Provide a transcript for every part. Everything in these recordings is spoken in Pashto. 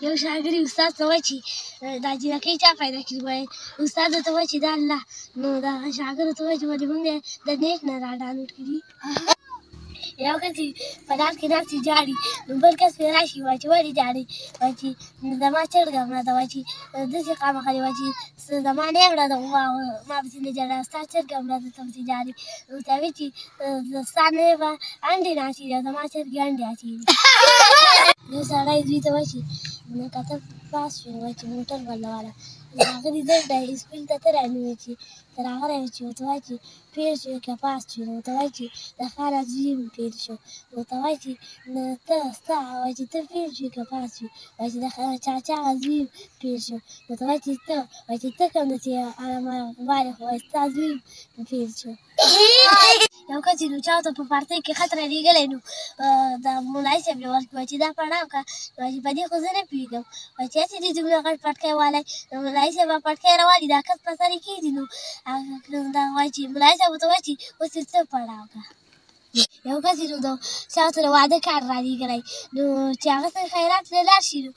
یو شاګرد استاد ته وایي چې دا جینکۍ چا پیدا کړې وایي استاد ورته وایي چې دا الله نو دغه شاګرد ورته وایي چې ولې موږ یې د نیټ نه را ډاونلوډ کړي یو کس په لار کې ناست جاړي نو بل کس پرې راشي وایي چې ولې جاړې وایي چې زما چرګه مړه ده وایي چې داسې خامخا وایي چې زما نه مړه ده ما پسې نه ژاړه ستا چرګه مړه ده ته پسې جاړې نو ورته وایي چې ستا نه به انډې نه اچوي او زما چرګې انډې اچوي یو سړی دوی ته وایي چې که ته پاس شوې وایي چې موټر بدلوله هغه دې دلته سکول ته ته رانیوې چې ته راغلی چې ورته وایي چې فیل شوې که پاس شوې نو ورته وایي چې د خاله زوی مې فیل شو ورته وایي چې ته ستا وایي چې ته فیل شوې که پاس شوې وایي چې د چاچا هغه زوی فیل شو ورته وایي چې ته وایي چې ته کوم ده چې غواړې خو وایي ستا زوی فیل شو یو کس نو چا ته په پارتۍ کې خط رالیږلی نو د مولایي صاحب له ورکړي وایي چې دا پړاو کړه وایي چې په دې خو زه نه پوهېږم وایي چې هسې دې دومره غټ پټکی والی نو مولایي صاحب پټکی راوالي دا کس په سر یې کېږدي نو وایي چې مولایي صاحب ورته وایي چې اوس یې څه پړاو کړه یو کس نو د چا ته د واده کارت رالیږلی نو چې هغه څنګه خیرات ته لاړ شي نو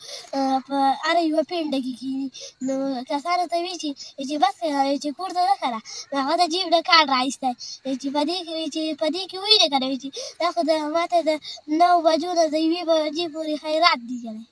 په هره یوه پینډه کې کښېني نو کسانو ته وایي چې بس کړه چې کور ته ځه که نه نو هغه د جیب نه کارت راایستی چې په دې کې وینې که نه وایي چې دا خو ما ته د 9 بجو نه د 1 بجې پورې خیرات لیږلی